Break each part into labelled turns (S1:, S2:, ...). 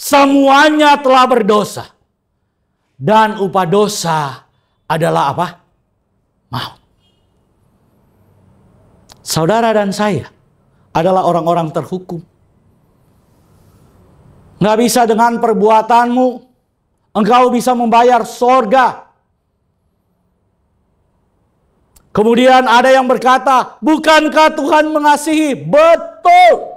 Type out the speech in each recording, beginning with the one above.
S1: Semuanya telah berdosa. Dan upah dosa adalah apa? Maut. Saudara dan saya adalah orang-orang terhukum. Nggak bisa dengan perbuatanmu engkau bisa membayar sorga. Kemudian ada yang berkata, bukankah Tuhan mengasihi? Betul.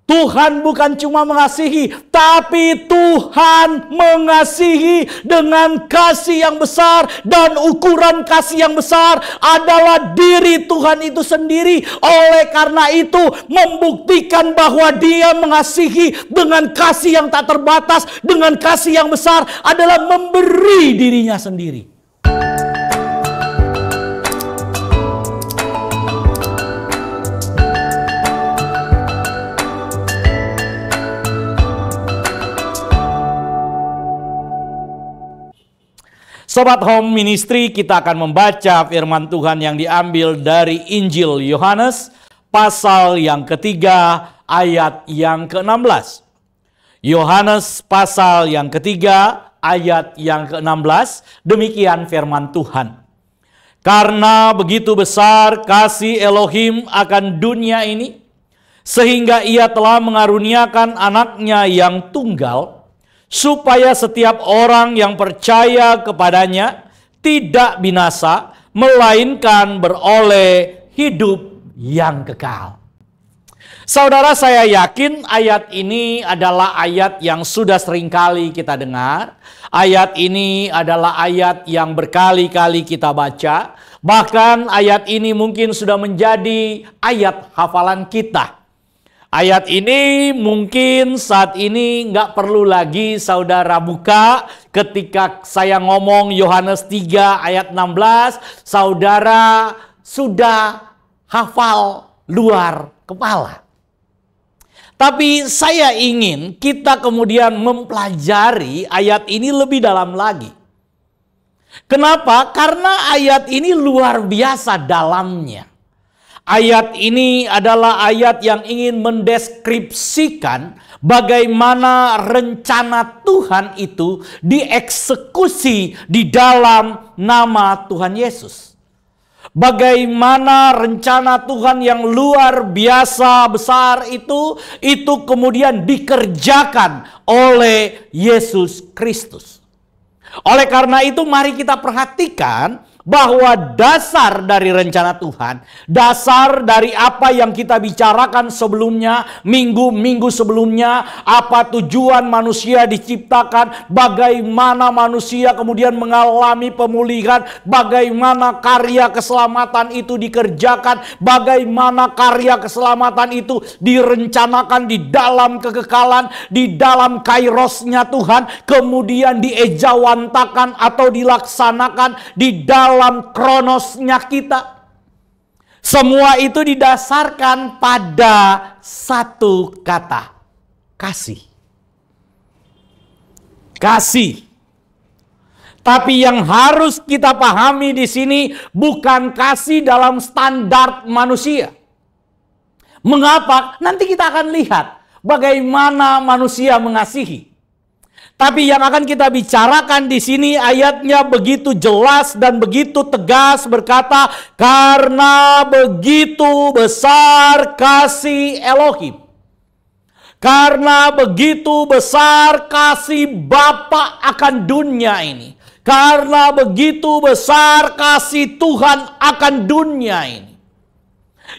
S1: Tuhan bukan cuma mengasihi, tapi Tuhan mengasihi dengan kasih yang besar. Dan ukuran kasih yang besar adalah diri Tuhan itu sendiri. Oleh karena itu, membuktikan bahwa Dia mengasihi dengan kasih yang tak terbatas, dengan kasih yang besar, adalah memberi dirinya sendiri. Sobat Home Ministry, kita akan membaca firman Tuhan yang diambil dari Injil Yohanes, pasal yang ketiga, ayat yang ke-16. Yohanes pasal yang ketiga, ayat yang ke-16, demikian firman Tuhan. Karena begitu besar kasih Elohim akan dunia ini, sehingga Ia telah mengaruniakan anaknya yang tunggal, supaya setiap orang yang percaya kepadanya tidak binasa, melainkan beroleh hidup yang kekal. Saudara, saya yakin ayat ini adalah ayat yang sudah seringkali kita dengar. Ayat ini adalah ayat yang berkali-kali kita baca. Bahkan ayat ini mungkin sudah menjadi ayat hafalan kita. Ayat ini mungkin saat ini nggak perlu lagi saudara buka. Ketika saya ngomong Yohanes 3 ayat 16, saudara sudah hafal luar kepala. Tapi saya ingin kita kemudian mempelajari ayat ini lebih dalam lagi. Kenapa? Karena ayat ini luar biasa dalamnya. Ayat ini adalah ayat yang ingin mendeskripsikan bagaimana rencana Tuhan itu dieksekusi di dalam nama Tuhan Yesus. Bagaimana rencana Tuhan yang luar biasa besar itu kemudian dikerjakan oleh Yesus Kristus. Oleh karena itu mari kita perhatikan bahwa dasar dari rencana Tuhan, dasar dari apa yang kita bicarakan sebelumnya, minggu-minggu sebelumnya, apa tujuan manusia diciptakan, bagaimana manusia kemudian mengalami pemulihan, bagaimana karya keselamatan itu dikerjakan, bagaimana karya keselamatan itu direncanakan di dalam kekekalan, di dalam kairosnya Tuhan, kemudian diejawantakan atau dilaksanakan di dalam kronosnya kita. Semua itu didasarkan pada satu kata, kasih. Kasih. Tapi yang harus kita pahami di sini bukan kasih dalam standar manusia. Mengapa? Nanti kita akan lihat bagaimana manusia mengasihi. Tapi yang akan kita bicarakan di sini ayatnya begitu jelas dan begitu tegas berkata, karena begitu besar kasih Elohim. Karena begitu besar kasih Bapa akan dunia ini. Karena begitu besar kasih Tuhan akan dunia ini.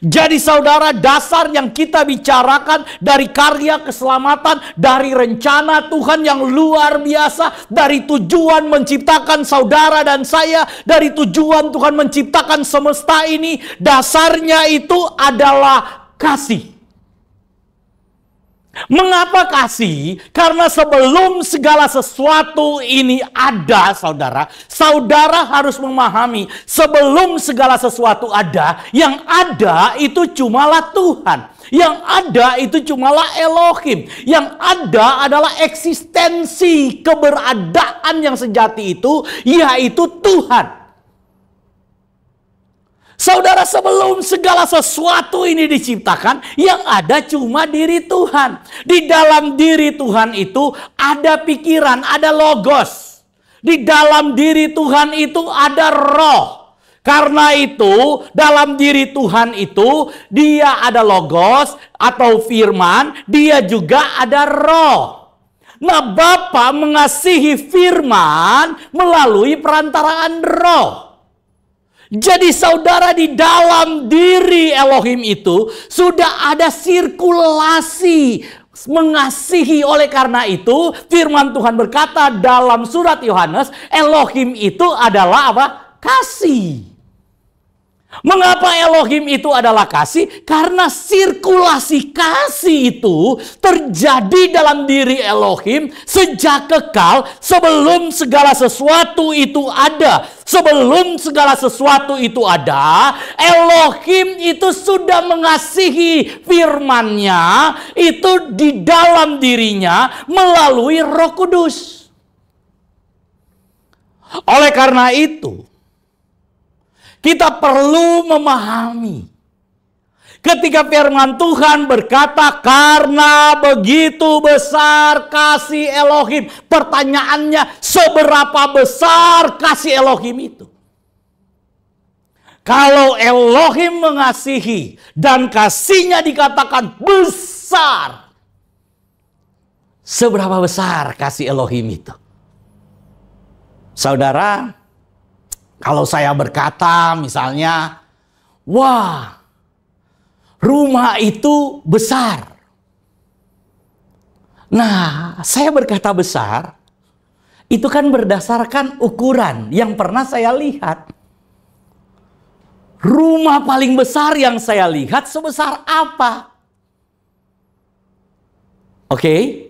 S1: Jadi saudara, dasar yang kita bicarakan dari karya keselamatan, dari rencana Tuhan yang luar biasa, dari tujuan menciptakan saudara dan saya, dari tujuan Tuhan menciptakan semesta ini, dasarnya itu adalah kasih. Mengapa kasih? Karena sebelum segala sesuatu ini ada, saudara harus memahami, sebelum segala sesuatu ada, yang ada itu cumalah Tuhan. Yang ada itu cumalah Elohim. Yang ada adalah eksistensi keberadaan yang sejati itu, yaitu Tuhan. Saudara, sebelum segala sesuatu ini diciptakan, yang ada cuma diri Tuhan. Di dalam diri Tuhan itu ada pikiran, ada logos. Di dalam diri Tuhan itu ada roh. Karena itu, dalam diri Tuhan itu, dia ada logos atau firman, dia juga ada roh. Nah, Bapa mengasihi firman melalui perantaraan roh. Jadi saudara, di dalam diri Elohim itu sudah ada sirkulasi mengasihi. Oleh karena itu firman Tuhan berkata dalam surat Yohanes, Elohim itu adalah apa? Kasih. Mengapa Elohim itu adalah kasih? Karena sirkulasi kasih itu terjadi dalam diri Elohim sejak kekal, sebelum segala sesuatu itu ada. Sebelum segala sesuatu itu ada, Elohim itu sudah mengasihi firman-Nya itu di dalam dirinya melalui Roh Kudus. Oleh karena itu, kita perlu memahami ketika firman Tuhan berkata, karena begitu besar kasih Elohim. Pertanyaannya, seberapa besar kasih Elohim itu? Kalau Elohim mengasihi dan kasihnya dikatakan besar, seberapa besar kasih Elohim itu? Saudara, kalau saya berkata misalnya, wah, rumah itu besar. Nah, saya berkata besar, itu kan berdasarkan ukuran yang pernah saya lihat. Rumah paling besar yang saya lihat sebesar apa? Oke?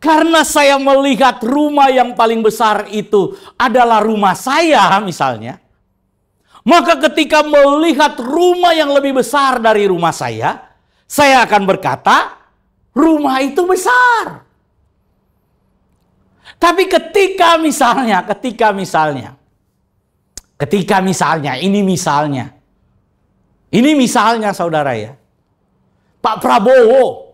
S1: Karena saya melihat rumah yang paling besar itu adalah rumah saya misalnya. Maka ketika melihat rumah yang lebih besar dari rumah saya akan berkata, rumah itu besar. Tapi ketika misalnya saudara ya, Pak Prabowo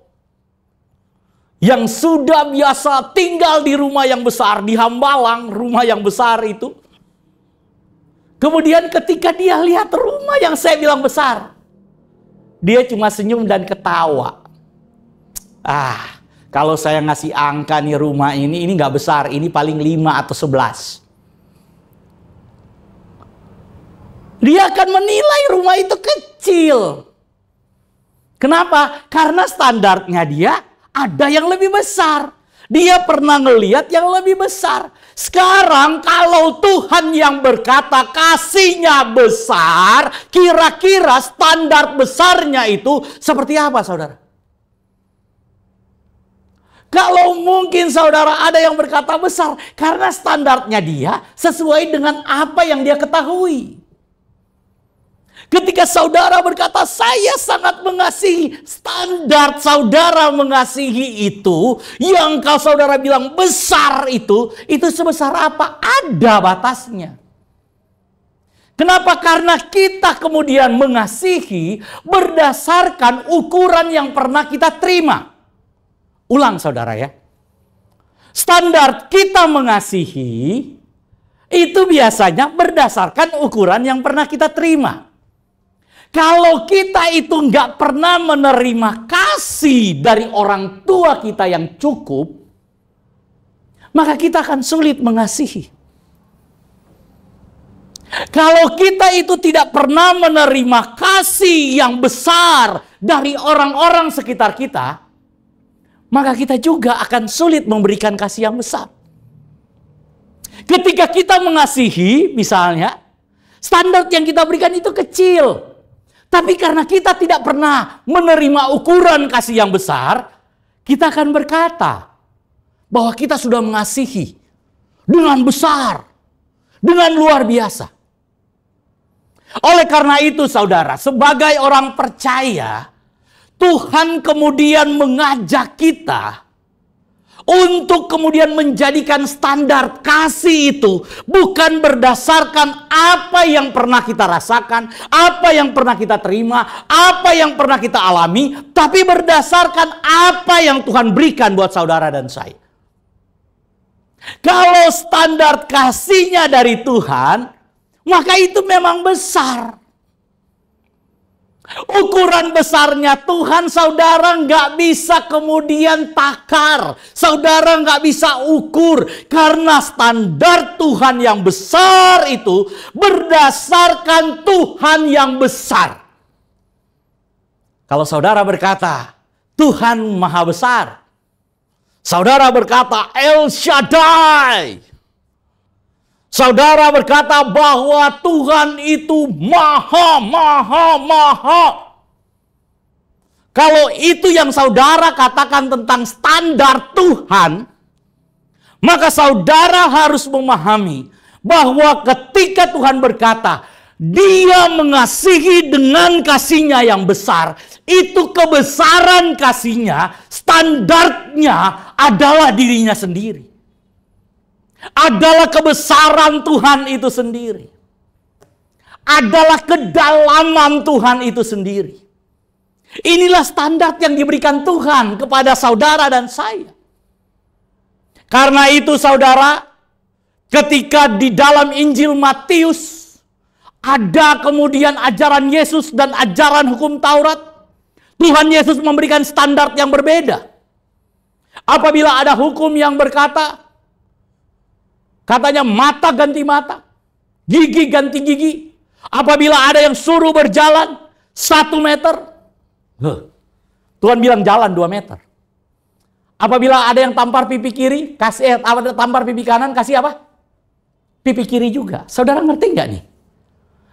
S1: yang sudah biasa tinggal di rumah yang besar, di Hambalang, rumah yang besar itu. Kemudian ketika dia lihat rumah yang saya bilang besar, dia cuma senyum dan ketawa. Kalau saya ngasih angka nih rumah ini nggak besar, ini paling 5 atau 11. Dia akan menilai rumah itu kecil. Kenapa? Karena standarnya dia ada yang lebih besar. Dia pernah ngelihat yang lebih besar. Sekarang kalau Tuhan yang berkata kasihnya besar, kira-kira standar besarnya itu seperti apa, saudara? Kalau mungkin saudara ada yang berkata besar, karena standarnya dia sesuai dengan apa yang dia ketahui. Ketika saudara berkata, saya sangat mengasihi, standar saudara mengasihi itu, yang kalau saudara bilang besar itu sebesar apa? Ada batasnya. Kenapa? Karena kita kemudian mengasihi berdasarkan ukuran yang pernah kita terima. Ulang saudara ya. Standar kita mengasihi itu biasanya berdasarkan ukuran yang pernah kita terima. Kalau kita itu nggak pernah menerima kasih dari orang tua kita yang cukup, maka kita akan sulit mengasihi. Kalau kita itu tidak pernah menerima kasih yang besar dari orang-orang sekitar kita, maka kita juga akan sulit memberikan kasih yang besar. Ketika kita mengasihi, misalnya, standar yang kita berikan itu kecil. Tapi karena kita tidak pernah menerima ukuran kasih yang besar, kita akan berkata bahwa kita sudah mengasihi dengan besar, dengan luar biasa. Oleh karena itu saudara, sebagai orang percaya, Tuhan kemudian mengajak kita untuk kemudian menjadikan standar kasih itu bukan berdasarkan apa yang pernah kita rasakan, apa yang pernah kita terima, apa yang pernah kita alami, tapi berdasarkan apa yang Tuhan berikan buat saudara dan saya. Kalau standar kasihnya dari Tuhan, maka itu memang besar. Ukuran besarnya Tuhan, saudara nggak bisa kemudian takar. Saudara nggak bisa ukur. Karena standar Tuhan yang besar itu berdasarkan Tuhan yang besar. Kalau saudara berkata, Tuhan Maha Besar. Saudara berkata, El Shaddai. Saudara berkata bahwa Tuhan itu maha. Kalau itu yang saudara katakan tentang standar Tuhan, maka saudara harus memahami bahwa ketika Tuhan berkata, Dia mengasihi dengan kasihnya yang besar, itu kebesaran kasihnya, standarnya adalah dirinya sendiri. Adalah kebesaran Tuhan itu sendiri. Adalah kedalaman Tuhan itu sendiri. Inilah standar yang diberikan Tuhan kepada saudara dan saya. Karena itu saudara, ketika di dalam Injil Matius ada kemudian ajaran Yesus dan ajaran hukum Taurat, Tuhan Yesus memberikan standar yang berbeda. Apabila ada hukum yang berkata, katanya mata ganti mata, gigi ganti gigi. Apabila ada yang suruh berjalan 1 meter, Tuhan bilang jalan 2 meter. Apabila ada yang tampar pipi kiri, tampar pipi kanan, kasih apa? Pipi kiri juga. Saudara ngerti nggak nih?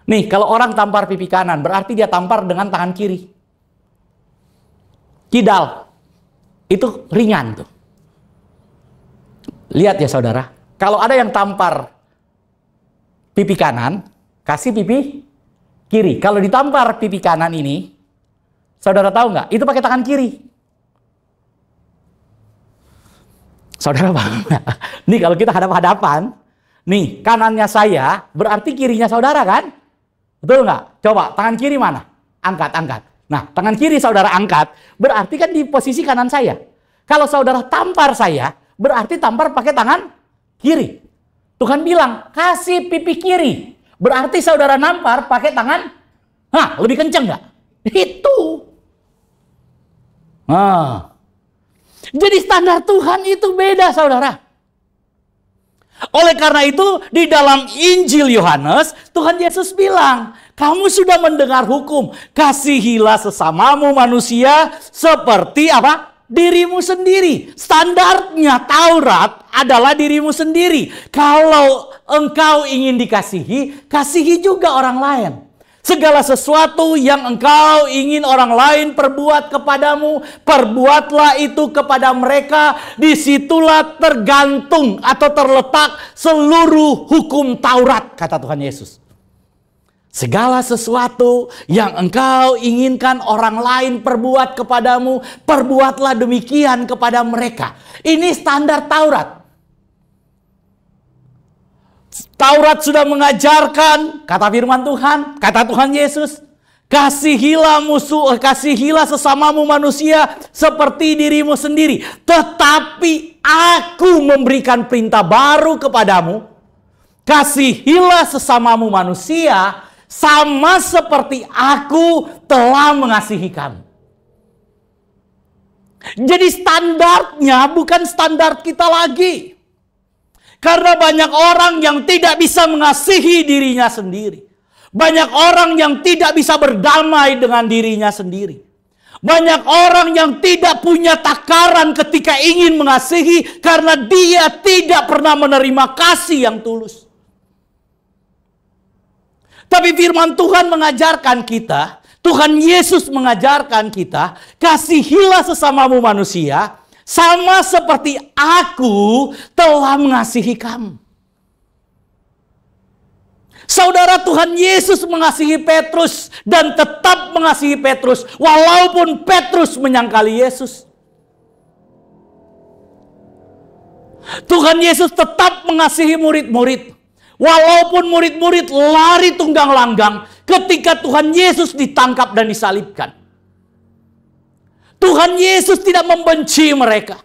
S1: Nih, kalau orang tampar pipi kanan, berarti dia tampar dengan tangan kiri. Kidal. Itu ringan tuh. Lihat ya saudara. Kalau ada yang tampar pipi kanan, kasih pipi kiri. Kalau ditampar pipi kanan ini, saudara tahu nggak? Itu pakai tangan kiri. Saudara paham nggak? Nih kalau kita hadap-hadapan, nih kanannya saya, berarti kirinya saudara kan? Betul nggak? Coba tangan kiri mana? Angkat. Nah, tangan kiri saudara angkat, berarti kan di posisi kanan saya. Kalau saudara tampar saya, berarti tampar pakai tangan kiri. Tuhan bilang, kasih pipi kiri. Berarti saudara nampar pakai tangan, lebih kenceng nggak? Itu. Jadi standar Tuhan itu beda saudara. Oleh karena itu, di dalam Injil Yohanes, Tuhan Yesus bilang, kamu sudah mendengar hukum, kasihilah sesamamu manusia seperti apa? Dirimu sendiri. Standarnya Taurat adalah dirimu sendiri. Kalau engkau ingin dikasihi, kasihi juga orang lain. Segala sesuatu yang engkau ingin orang lain perbuat kepadamu, perbuatlah itu kepada mereka. Disitulah tergantung atau terletak seluruh hukum Taurat, kata Tuhan Yesus. Segala sesuatu yang engkau inginkan orang lain perbuat kepadamu, perbuatlah demikian kepada mereka. Ini standar Taurat. Taurat sudah mengajarkan, kata firman Tuhan, kata Tuhan Yesus, kasihilah sesamamu manusia seperti dirimu sendiri. Tetapi aku memberikan perintah baru kepadamu, kasihilah sesamamu manusia sama seperti aku telah mengasihi kamu. Jadi standarnya bukan standar kita lagi. Karena banyak orang yang tidak bisa mengasihi dirinya sendiri. Banyak orang yang tidak bisa berdamai dengan dirinya sendiri. Banyak orang yang tidak punya takaran ketika ingin mengasihi karena dia tidak pernah menerima kasih yang tulus. Tapi firman Tuhan mengajarkan kita, Tuhan Yesus mengajarkan kita, kasihilah sesamamu manusia, sama seperti aku telah mengasihi kamu. Saudara, Tuhan Yesus mengasihi Petrus dan tetap mengasihi Petrus, walaupun Petrus menyangkali Yesus. Tuhan Yesus tetap mengasihi murid-murid. Walaupun murid-murid lari tunggang langgang ketika Tuhan Yesus ditangkap dan disalibkan. Tuhan Yesus tidak membenci mereka.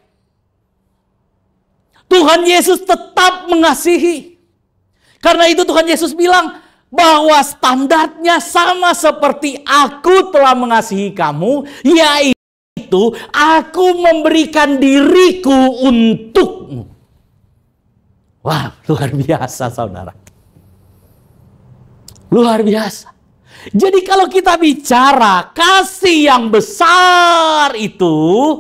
S1: Tuhan Yesus tetap mengasihi. Karena itu Tuhan Yesus bilang bahwa standarnya sama seperti aku telah mengasihi kamu, yaitu aku memberikan diriku untukmu. Wah, luar biasa saudara. Luar biasa. Jadi kalau kita bicara kasih yang besar itu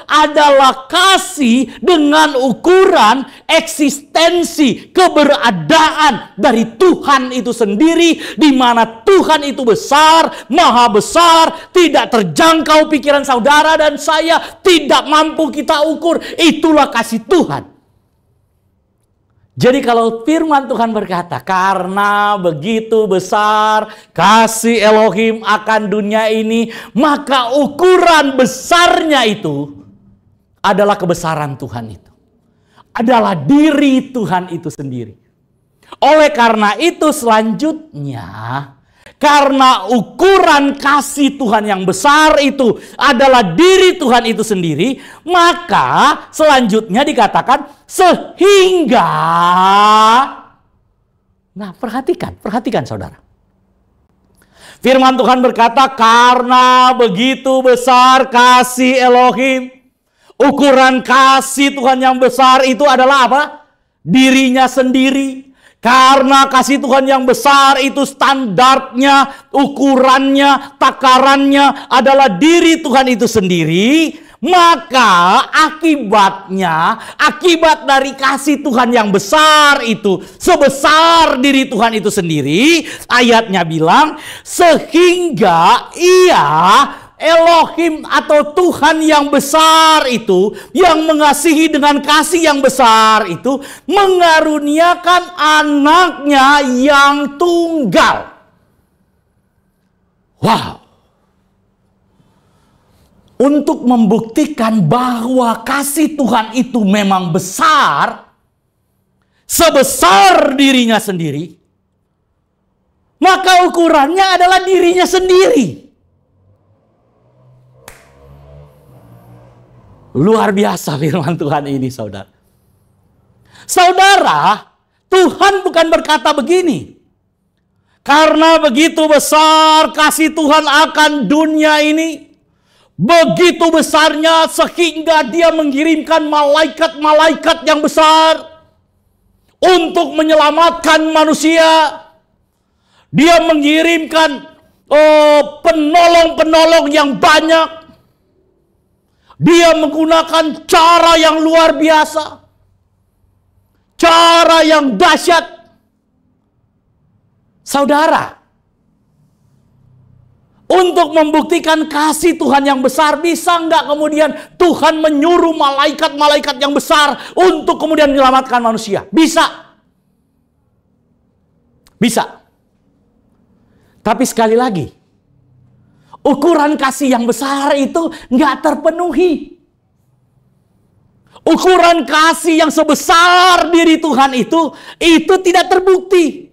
S1: adalah kasih dengan ukuran eksistensi, keberadaan dari Tuhan itu sendiri, di mana Tuhan itu besar, maha besar, tidak terjangkau pikiran saudara dan saya, tidak mampu kita ukur. Itulah kasih Tuhan. Jadi kalau firman Tuhan berkata, karena begitu besar kasih Elohim akan dunia ini, maka ukuran besarnya itu adalah kebesaran Tuhan itu. Adalah diri Tuhan itu sendiri. Oleh karena itu selanjutnya, karena ukuran kasih Tuhan yang besar itu adalah diri Tuhan itu sendiri, maka selanjutnya dikatakan sehingga. Nah, perhatikan saudara. Firman Tuhan berkata, karena begitu besar kasih Elohim, ukuran kasih Tuhan yang besar itu adalah apa? Dirinya sendiri. Karena kasih Tuhan yang besar itu standarnya, ukurannya, takarannya adalah diri Tuhan itu sendiri, maka akibat dari kasih Tuhan yang besar itu, sebesar diri Tuhan itu sendiri, ayatnya bilang, sehingga ia Elohim atau Tuhan yang besar itu, yang mengasihi dengan kasih yang besar itu, mengaruniakan anaknya yang tunggal. Wow. Untuk membuktikan bahwa kasih Tuhan itu memang besar, sebesar dirinya sendiri, maka ukurannya adalah dirinya sendiri. Luar biasa firman Tuhan ini, saudara. Saudara, Tuhan bukan berkata begini, karena begitu besar kasih Tuhan akan dunia ini, begitu besarnya sehingga dia mengirimkan malaikat-malaikat yang besar untuk menyelamatkan manusia. Dia mengirimkan penolong-penolong yang banyak. Dia menggunakan cara yang luar biasa. Cara yang dahsyat. Saudara, untuk membuktikan kasih Tuhan yang besar, bisa nggak kemudian Tuhan menyuruh malaikat-malaikat yang besar untuk kemudian menyelamatkan manusia? Bisa. Bisa. Tapi sekali lagi, ukuran kasih yang besar itu nggak terpenuhi. Ukuran kasih yang sebesar diri Tuhan itu tidak terbukti.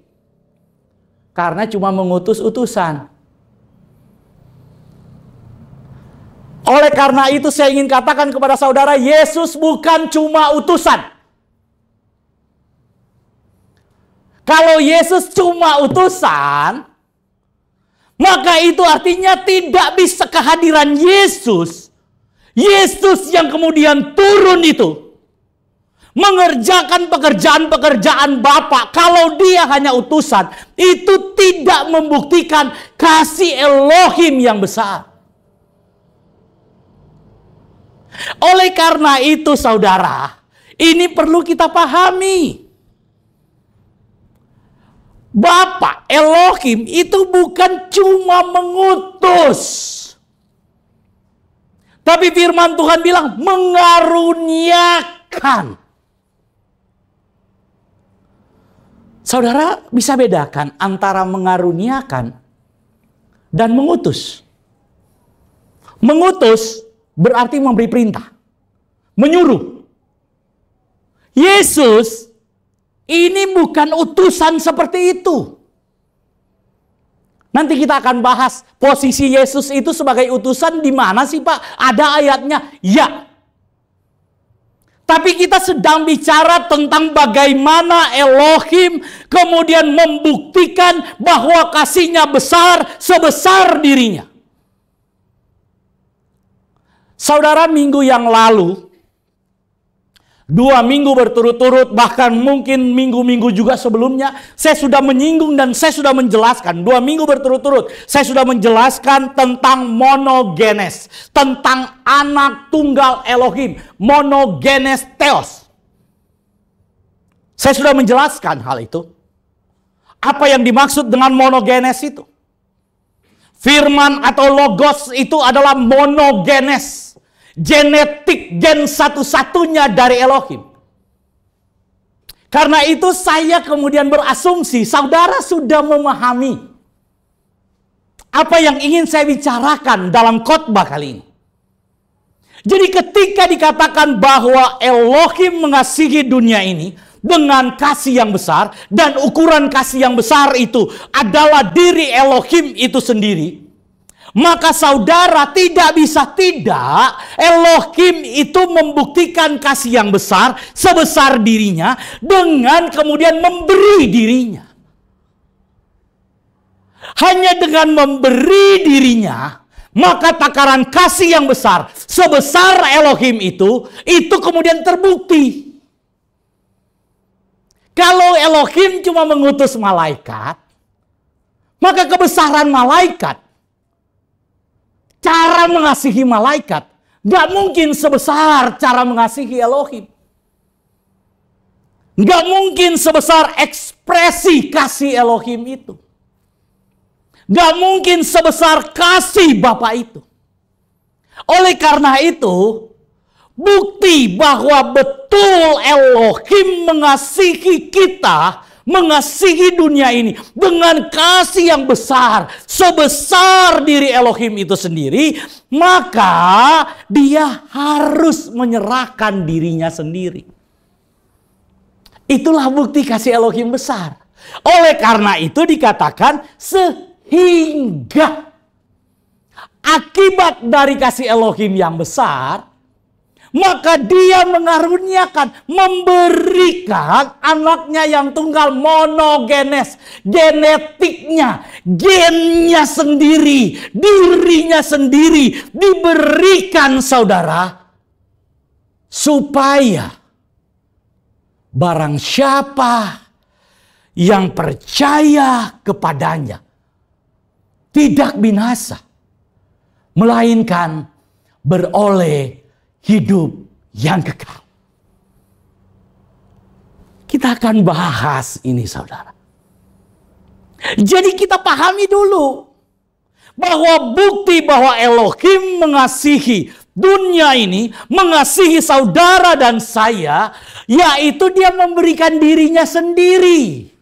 S1: Karena cuma mengutus utusan. Oleh karena itu saya ingin katakan kepada saudara, Yesus bukan cuma utusan. Kalau Yesus cuma utusan, maka itu artinya tidak bisa kehadiran Yesus. Yesus yang kemudian turun itu, mengerjakan pekerjaan-pekerjaan Bapa. Kalau dia hanya utusan, itu tidak membuktikan kasih Elohim yang besar. Oleh karena itu saudara, ini perlu kita pahami. Bapa Elohim itu bukan cuma mengutus. Tapi firman Tuhan bilang mengaruniakan. Saudara bisa bedakan antara mengaruniakan dan mengutus. Mengutus berarti memberi perintah, menyuruh. Yesus ini bukan utusan seperti itu. Nanti kita akan bahas posisi Yesus itu sebagai utusan di mana sih Pak? Ada ayatnya? Ya. Tapi kita sedang bicara tentang bagaimana Elohim kemudian membuktikan bahwa kasihnya besar sebesar dirinya. Saudara, minggu yang lalu, 2 minggu berturut-turut, bahkan mungkin minggu-minggu juga sebelumnya, saya sudah menyinggung dan saya sudah menjelaskan. 2 minggu berturut-turut, saya sudah menjelaskan tentang monogenes. Tentang anak tunggal Elohim. Monogenes theos. Saya sudah menjelaskan hal itu. Apa yang dimaksud dengan monogenes itu? Firman atau logos itu adalah monogenes. Genetik, gen satu-satunya dari Elohim. Karena itu saya kemudian berasumsi saudara sudah memahami apa yang ingin saya bicarakan dalam khotbah kali ini. Jadi ketika dikatakan bahwa Elohim mengasihi dunia ini dengan kasih yang besar, dan ukuran kasih yang besar itu adalah diri Elohim itu sendiri, maka saudara tidak bisa tidak Elohim itu membuktikan kasih yang besar sebesar dirinya dengan kemudian memberi dirinya. Hanya dengan memberi dirinya, maka takaran kasih yang besar sebesar Elohim itu kemudian terbukti. Kalau Elohim cuma mengutus malaikat, maka kebesaran malaikat, cara mengasihi malaikat gak mungkin sebesar cara mengasihi Elohim. Gak mungkin sebesar ekspresi kasih Elohim itu. Gak mungkin sebesar kasih Bapa itu. Oleh karena itu, bukti bahwa betul Elohim mengasihi kita, mengasihi dunia ini dengan kasih yang besar sebesar diri Elohim itu sendiri, maka dia harus menyerahkan dirinya sendiri. Itulah bukti kasih Elohim besar. Oleh karena itu dikatakan sehingga akibat dari kasih Elohim yang besar, maka dia mengaruniakan, memberikan anaknya yang tunggal monogenes. Genetiknya, gennya sendiri, dirinya sendiri diberikan saudara. Supaya barang siapa yang percaya kepadanya tidak binasa, melainkan beroleh hidup yang kekal. Kita akan bahas ini saudara. Jadi kita pahami dulu bahwa bukti bahwa Elohim mengasihi dunia ini, mengasihi saudara dan saya, yaitu dia memberikan dirinya sendiri.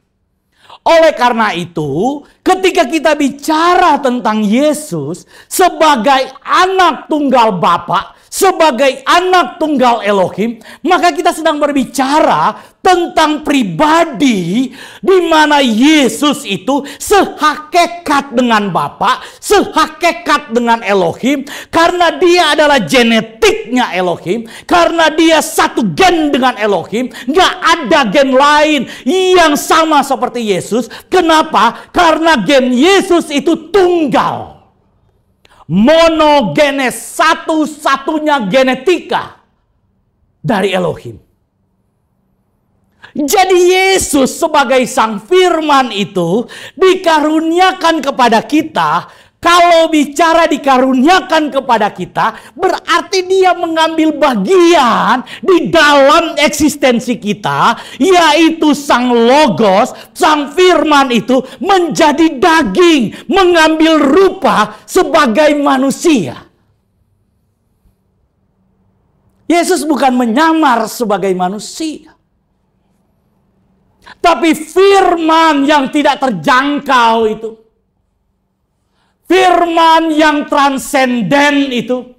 S1: Oleh karena itu, ketika kita bicara tentang Yesus sebagai anak tunggal Bapa, sebagai anak tunggal Elohim, maka kita sedang berbicara tentang pribadi di mana Yesus itu sehakikat dengan Bapa, sehakikat dengan Elohim, karena dia adalah genetiknya Elohim, karena dia satu gen dengan Elohim, nggak ada gen lain yang sama seperti Yesus. Kenapa? Karena gen Yesus itu tunggal. Monogenes, satu-satunya genetika dari Elohim. Jadi Yesus sebagai sang firman itu dikaruniakan kepada kita. Kalau bicara dikaruniakan kepada kita, berarti dia mengambil bagian di dalam eksistensi kita, yaitu sang logos, sang firman itu menjadi daging, mengambil rupa sebagai manusia. Yesus bukan menyamar sebagai manusia, tapi firman yang tidak terjangkau itu, firman yang transenden itu,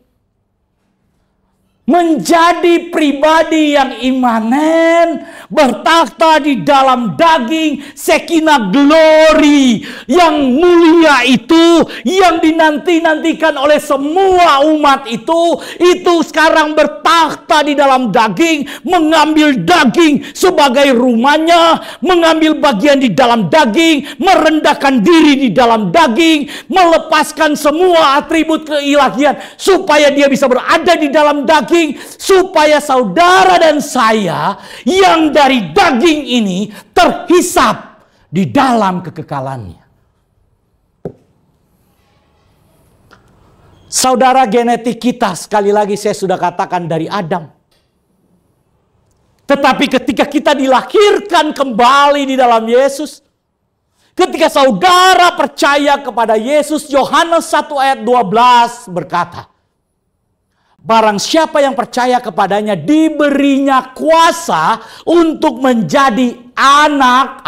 S1: menjadi pribadi yang imanen, bertakhta di dalam daging, Shekinah glory yang mulia itu, yang dinanti-nantikan oleh semua umat itu sekarang bertakhta di dalam daging, mengambil daging sebagai rumahnya, mengambil bagian di dalam daging, merendahkan diri di dalam daging, melepaskan semua atribut keilahian supaya dia bisa berada di dalam daging, supaya saudara dan saya yang dari daging ini terhisap di dalam kekekalannya. Saudara, genetik kita sekali lagi saya sudah katakan dari Adam. Tetapi ketika kita dilahirkan kembali di dalam Yesus, ketika saudara percaya kepada Yesus, Yohanes 1 ayat 12 berkata, barang siapa yang percaya kepadanya diberinya kuasa untuk menjadi anak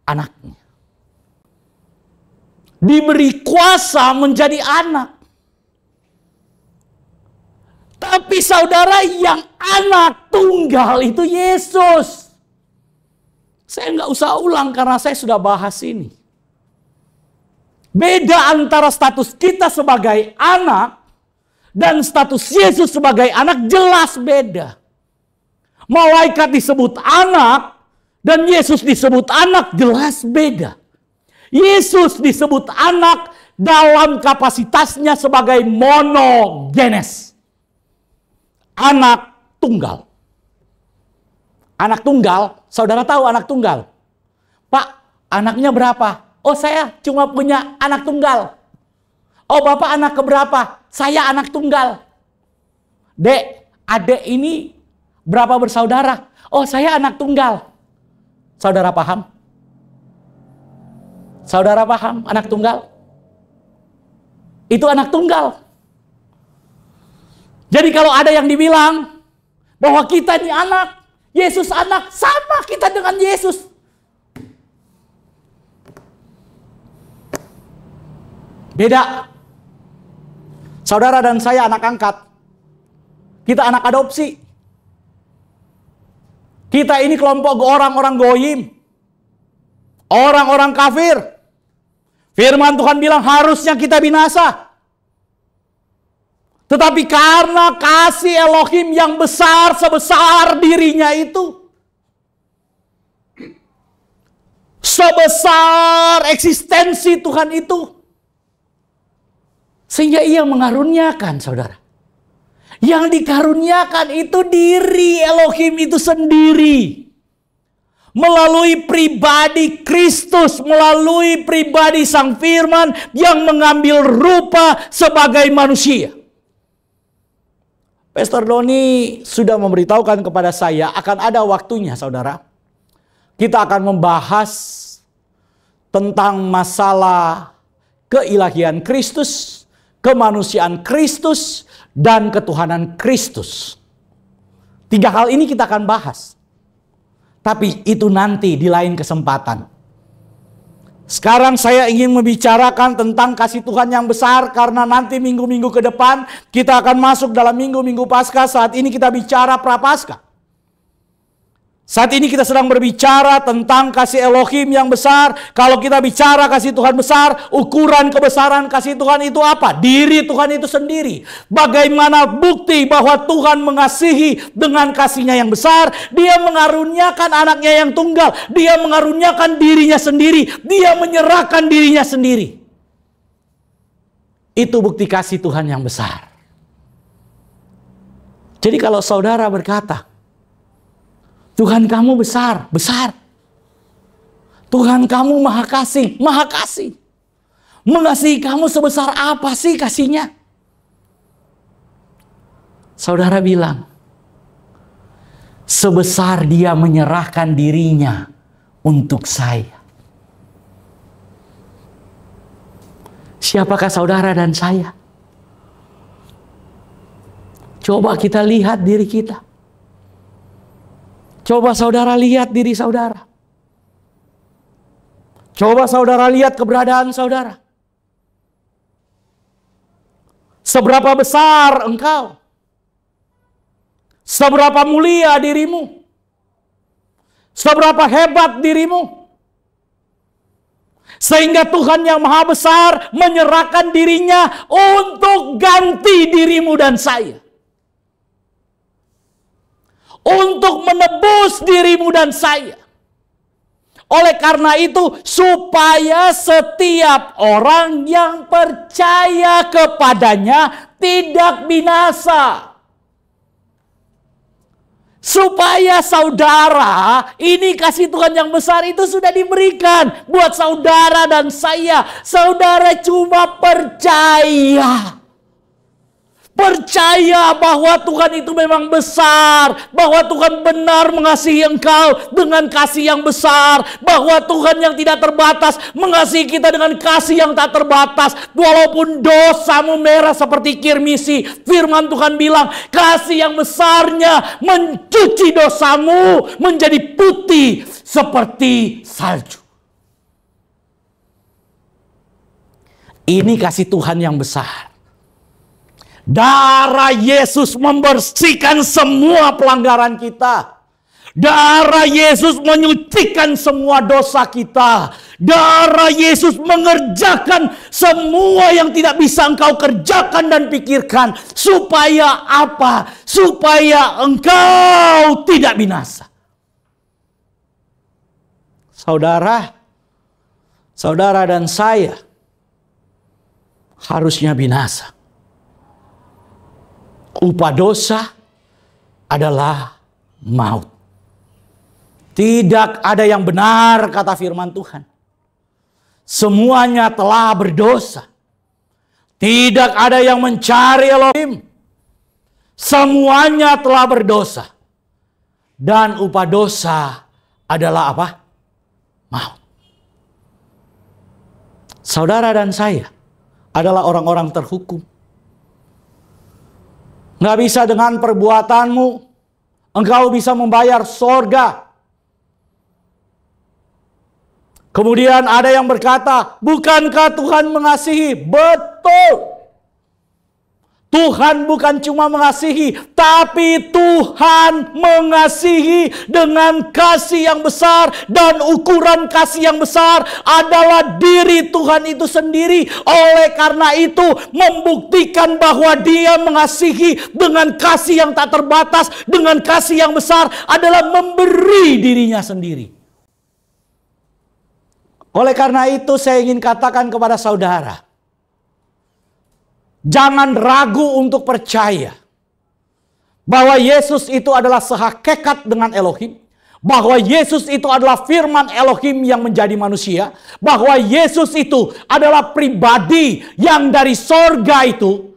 S1: anaknya. Diberi kuasa menjadi anak. Tapi saudara, yang anak tunggal itu Yesus. Saya nggak usah ulang karena saya sudah bahas ini. Beda antara status kita sebagai anak dan status Yesus sebagai anak jelas beda. Malaikat disebut anak dan Yesus disebut anak jelas beda. Yesus disebut anak dalam kapasitasnya sebagai monogenes. Anak tunggal. Anak tunggal, saudara tahu anak tunggal? Pak, anaknya berapa? Oh, saya cuma punya anak tunggal. Oh, Bapak anak keberapa? Saya anak tunggal. Dek, adek ini berapa bersaudara? Oh, saya anak tunggal. Saudara paham? Saudara paham anak tunggal? Itu anak tunggal. Jadi kalau ada yang dibilang bahwa kita ini anak, Yesus anak, sama kita dengan Yesus. Beda. Saudara dan saya anak angkat. Kita anak adopsi. Kita ini kelompok orang-orang goyim. Orang-orang kafir. Firman Tuhan bilang harusnya kita binasa. Tetapi karena kasih Elohim yang besar sebesar dirinya itu, sebesar eksistensi Tuhan itu, sehingga ia mengaruniakan, saudara. Yang dikaruniakan itu diri Elohim itu sendiri. Melalui pribadi Kristus, melalui pribadi Sang Firman yang mengambil rupa sebagai manusia. Pastor Doni sudah memberitahukan kepada saya akan ada waktunya, saudara. Kita akan membahas tentang masalah keilahian Kristus, kemanusiaan Kristus, dan ketuhanan Kristus. 3 hal ini kita akan bahas. Tapi itu nanti di lain kesempatan. Sekarang saya ingin membicarakan tentang kasih Tuhan yang besar, karena nanti minggu-minggu ke depan kita akan masuk dalam minggu-minggu Paskah. Saat ini kita bicara Prapaskah. Saat ini kita sedang berbicara tentang kasih Elohim yang besar. Kalau kita bicara kasih Tuhan besar, ukuran kebesaran kasih Tuhan itu apa? Diri Tuhan itu sendiri. Bagaimana bukti bahwa Tuhan mengasihi dengan kasihnya yang besar? Dia mengaruniakan anaknya yang tunggal. Dia mengaruniakan dirinya sendiri. Dia menyerahkan dirinya sendiri. Itu bukti kasih Tuhan yang besar. Jadi kalau saudara berkata, Tuhan kamu besar, besar. Tuhan kamu maha kasih, maha kasih. Mengasihi kamu sebesar apa sih kasihnya? Saudara bilang, sebesar dia menyerahkan dirinya untuk saya. Siapakah saudara dan saya? Coba kita lihat diri kita. Coba saudara lihat diri saudara. Coba saudara lihat keberadaan saudara. Seberapa besar engkau? Seberapa mulia dirimu? Seberapa hebat dirimu? Sehingga Tuhan yang Maha Besar menyerahkan dirinya untuk ganti dirimu dan saya. Untuk menebus dirimu dan saya. Oleh karena itu, supaya setiap orang yang percaya kepadanya tidak binasa. Supaya saudara, ini kasih Tuhan yang besar itu sudah diberikan buat saudara dan saya. Saudara cuma percaya. Percaya bahwa Tuhan itu memang besar, bahwa Tuhan benar mengasihi engkau dengan kasih yang besar, bahwa Tuhan yang tidak terbatas mengasihi kita dengan kasih yang tak terbatas. Walaupun dosamu merah seperti kirmisi, firman Tuhan bilang kasih yang besarnya mencuci dosamu menjadi putih seperti salju. Ini kasih Tuhan yang besar. Darah Yesus membersihkan semua pelanggaran kita. Darah Yesus menyucikan semua dosa kita. Darah Yesus mengerjakan semua yang tidak bisa engkau kerjakan dan pikirkan. Supaya apa? Supaya engkau tidak binasa. Saudara dan saya harusnya binasa. Upah dosa adalah maut. Tidak ada yang benar, kata firman Tuhan. Semuanya telah berdosa. Tidak ada yang mencari Elohim. Semuanya telah berdosa. Dan upah dosa adalah apa? Maut. Saudara dan saya adalah orang-orang terhukum. Nggak bisa dengan perbuatanmu engkau bisa membayar sorga. Kemudian ada yang berkata, bukankah Tuhan mengasihi? Betul. Tuhan bukan cuma mengasihi, tapi Tuhan mengasihi dengan kasih yang besar. Dan ukuran kasih yang besar adalah diri Tuhan itu sendiri. Oleh karena itu, membuktikan bahwa Dia mengasihi dengan kasih yang tak terbatas, dengan kasih yang besar, adalah memberi dirinya sendiri. Oleh karena itu, saya ingin katakan kepada saudara, jangan ragu untuk percaya bahwa Yesus itu adalah sehakikat dengan Elohim. Bahwa Yesus itu adalah firman Elohim yang menjadi manusia. Bahwa Yesus itu adalah pribadi yang dari sorga itu.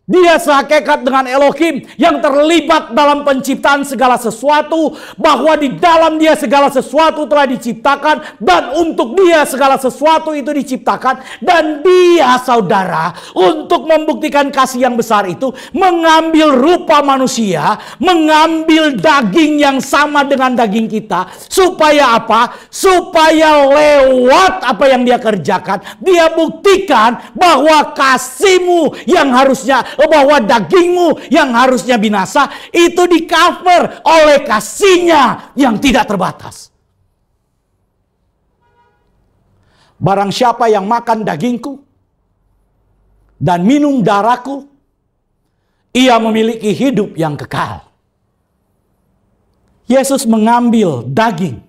S1: Dia sehakikat dengan Elohim yang terlibat dalam penciptaan segala sesuatu. Bahwa di dalam Dia segala sesuatu telah diciptakan. Dan untuk Dia segala sesuatu itu diciptakan. Dan Dia, saudara, untuk membuktikan kasih yang besar itu, mengambil rupa manusia. Mengambil daging yang sama dengan daging kita. Supaya apa? Supaya lewat apa yang Dia kerjakan, Dia buktikan bahwa kasih-Mu yang harusnya, bahwa dagingmu yang harusnya binasa itu di-cover oleh kasih-Nya yang tidak terbatas. Barang siapa yang makan dagingku dan minum darahku, ia memiliki hidup yang kekal. Yesus mengambil daging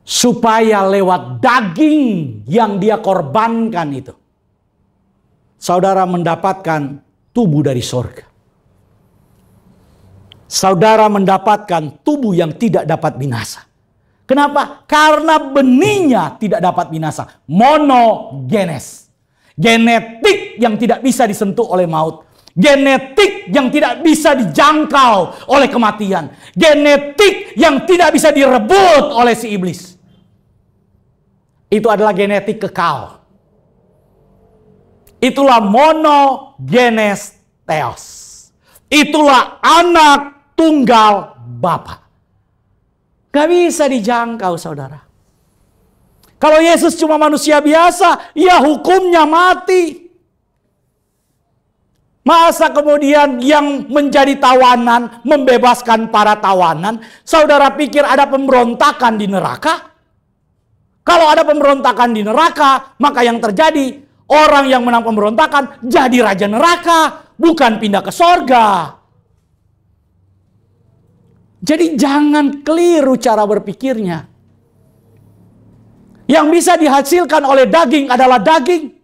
S1: supaya lewat daging yang Dia korbankan itu, saudara mendapatkan tubuh dari sorga. Saudara mendapatkan tubuh yang tidak dapat binasa. Kenapa? Karena benihnya tidak dapat binasa. Monogenes. Genetik yang tidak bisa disentuh oleh maut. Genetik yang tidak bisa dijangkau oleh kematian. Genetik yang tidak bisa direbut oleh si iblis. Itu adalah genetik kekal. Itulah monogenes theos. Itulah anak tunggal Bapa. Gak bisa dijangkau, saudara. Kalau Yesus cuma manusia biasa, ya hukumnya mati. Masa kemudian yang menjadi tawanan membebaskan para tawanan? Saudara pikir ada pemberontakan di neraka? Kalau ada pemberontakan di neraka, maka yang terjadi orang yang menang pemberontakan jadi raja neraka, bukan pindah ke sorga. Jadi jangan keliru cara berpikirnya. Yang bisa dihasilkan oleh daging adalah daging.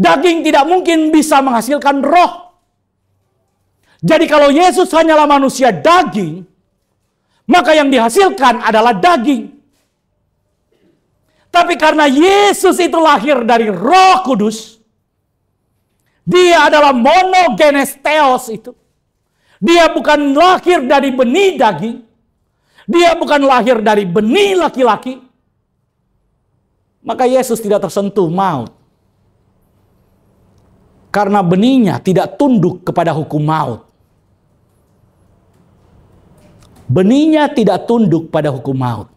S1: Daging tidak mungkin bisa menghasilkan roh. Jadi kalau Yesus hanyalah manusia daging, maka yang dihasilkan adalah daging. Tapi karena Yesus itu lahir dari Roh Kudus, dia adalah monogenes theos itu. Dia bukan lahir dari benih daging, dia bukan lahir dari benih laki-laki. Maka Yesus tidak tersentuh maut. Karena benihnya tidak tunduk kepada hukum maut. Benihnya tidak tunduk pada hukum maut.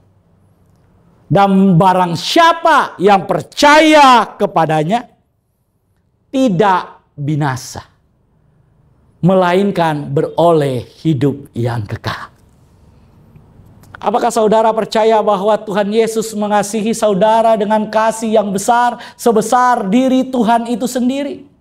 S1: Dan barang siapa yang percaya kepadanya tidak binasa, melainkan beroleh hidup yang kekal. Apakah saudara percaya bahwa Tuhan Yesus mengasihi saudara dengan kasih yang besar, sebesar diri Tuhan itu sendiri?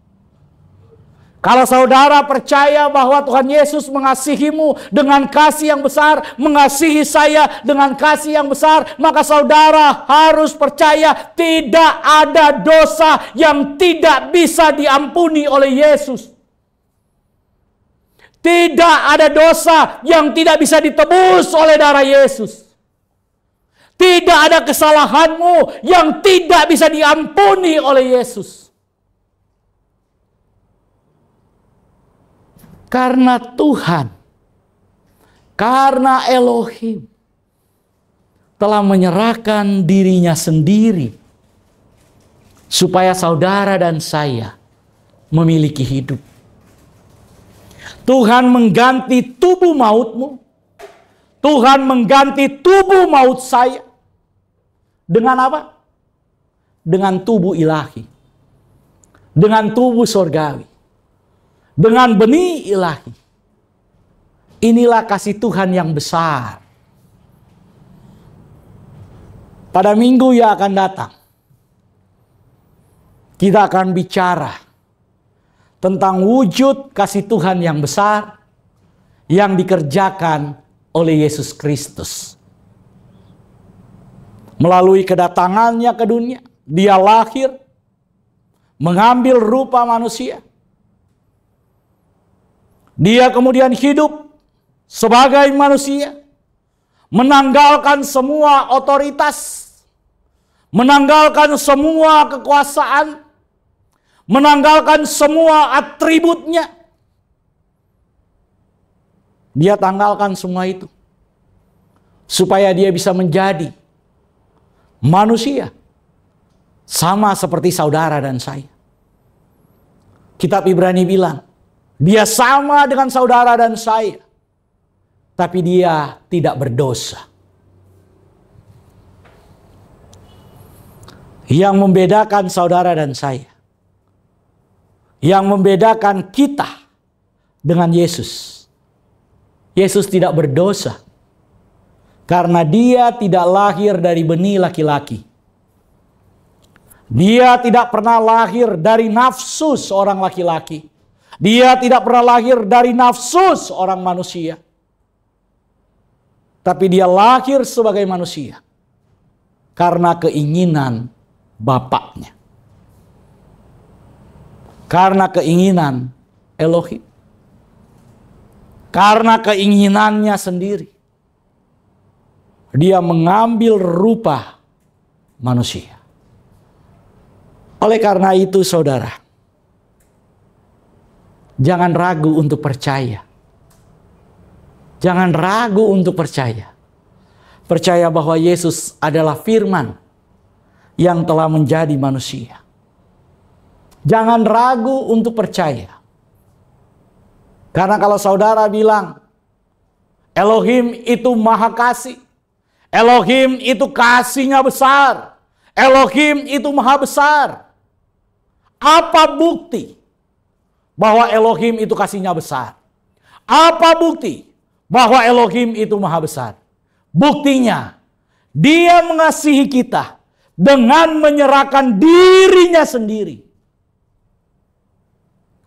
S1: Kalau saudara percaya bahwa Tuhan Yesus mengasihimu dengan kasih yang besar, mengasihi saya dengan kasih yang besar, maka saudara harus percaya tidak ada dosa yang tidak bisa diampuni oleh Yesus. Tidak ada dosa yang tidak bisa ditebus oleh darah Yesus. Tidak ada kesalahanmu yang tidak bisa diampuni oleh Yesus. Karena Tuhan, karena Elohim telah menyerahkan dirinya sendiri supaya saudara dan saya memiliki hidup. Tuhan mengganti tubuh mautmu. Tuhan mengganti tubuh maut saya. Dengan apa? Dengan tubuh ilahi. Dengan tubuh sorgawi. Dengan benih ilahi. Inilah kasih Tuhan yang besar. Pada minggu yang akan datang, kita akan bicara tentang wujud kasih Tuhan yang besar yang dikerjakan oleh Yesus Kristus. Melalui kedatangannya ke dunia, dia lahir, mengambil rupa manusia. Dia kemudian hidup sebagai manusia, menanggalkan semua otoritas, menanggalkan semua kekuasaan, menanggalkan semua atributnya. Dia tanggalkan semua itu supaya dia bisa menjadi manusia sama seperti saudara dan saya. Kitab Ibrani bilang, dia sama dengan saudara dan saya, tapi dia tidak berdosa. Yang membedakan saudara dan saya, yang membedakan kita dengan Yesus, Yesus tidak berdosa karena dia tidak lahir dari benih laki-laki. Dia tidak pernah lahir dari nafsu seorang laki-laki. Dia tidak pernah lahir dari nafsu seorang manusia. Tapi dia lahir sebagai manusia karena keinginan Bapaknya. Karena keinginan Elohim. Karena keinginannya sendiri. Dia mengambil rupa manusia. Oleh karena itu saudara, jangan ragu untuk percaya. Jangan ragu untuk percaya. Percaya bahwa Yesus adalah firman yang telah menjadi manusia. Jangan ragu untuk percaya. Karena kalau saudara bilang, Elohim itu maha kasih. Elohim itu kasihnya besar. Elohim itu maha besar. Apa bukti bahwa Elohim itu kasihnya besar? Apa bukti bahwa Elohim itu maha besar? Buktinya, Dia mengasihi kita dengan menyerahkan dirinya sendiri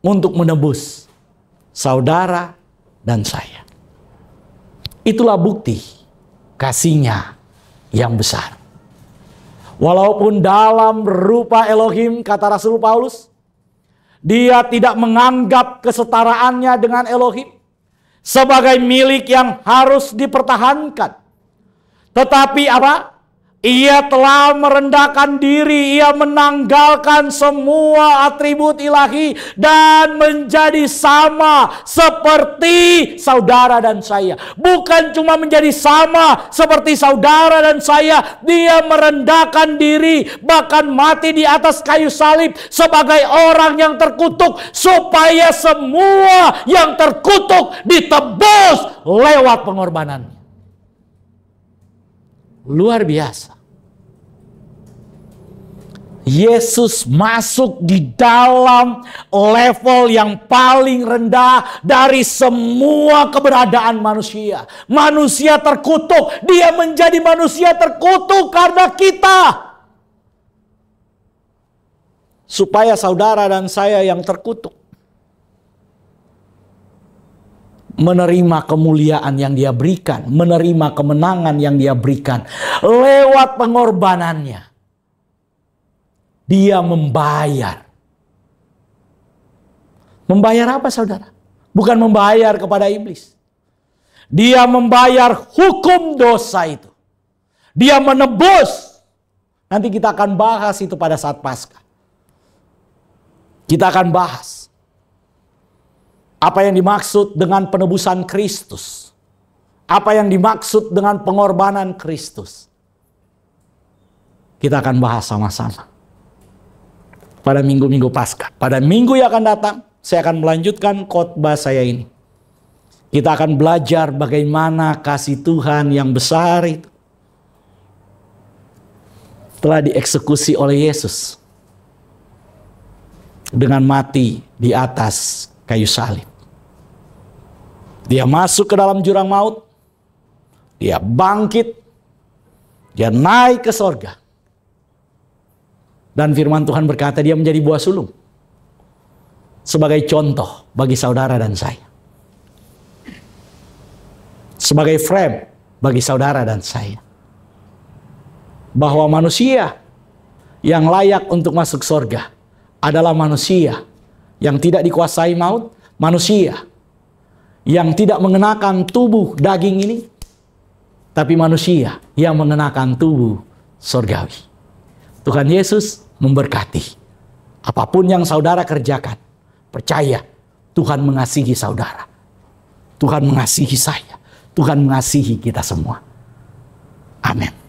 S1: untuk menebus saudara dan saya. Itulah bukti kasihnya yang besar. Walaupun dalam rupa Elohim, kata Rasul Paulus, dia tidak menganggap kesetaraannya dengan Elohim sebagai milik yang harus dipertahankan. Tetapi apa? Ia telah merendahkan diri, ia menanggalkan semua atribut ilahi dan menjadi sama seperti saudara dan saya. Bukan cuma menjadi sama seperti saudara dan saya, dia merendahkan diri, bahkan mati di atas kayu salib sebagai orang yang terkutuk, supaya semua yang terkutuk ditebus lewat pengorbanannya. Luar biasa. Yesus masuk di dalam level yang paling rendah dari semua keberadaan manusia. Manusia terkutuk, dia menjadi manusia terkutuk karena kita. Supaya saudara dan saya yang terkutuk menerima kemuliaan yang dia berikan, menerima kemenangan yang dia berikan lewat pengorbanannya. Dia membayar. Membayar apa, saudara? Bukan membayar kepada iblis. Dia membayar hukum dosa itu. Dia menebus. Nanti kita akan bahas itu pada saat Paskah. Kita akan bahas apa yang dimaksud dengan penebusan Kristus. Apa yang dimaksud dengan pengorbanan Kristus. Kita akan bahas sama-sama pada minggu-minggu Paskah. Pada minggu yang akan datang, saya akan melanjutkan khotbah saya ini. Kita akan belajar bagaimana kasih Tuhan yang besar itu telah dieksekusi oleh Yesus dengan mati di atas kayu salib. Dia masuk ke dalam jurang maut, dia bangkit, dia naik ke sorga. Dan firman Tuhan berkata dia menjadi buah sulung. Sebagai contoh bagi saudara dan saya. Sebagai frame bagi saudara dan saya. Bahwa manusia yang layak untuk masuk surga adalah manusia yang tidak dikuasai maut. Manusia yang tidak mengenakan tubuh daging ini. Tapi manusia yang mengenakan tubuh surgawi. Tuhan Yesus memberkati. Apapun yang saudara kerjakan, percaya Tuhan mengasihi saudara. Tuhan mengasihi saya. Tuhan mengasihi kita semua. Amin.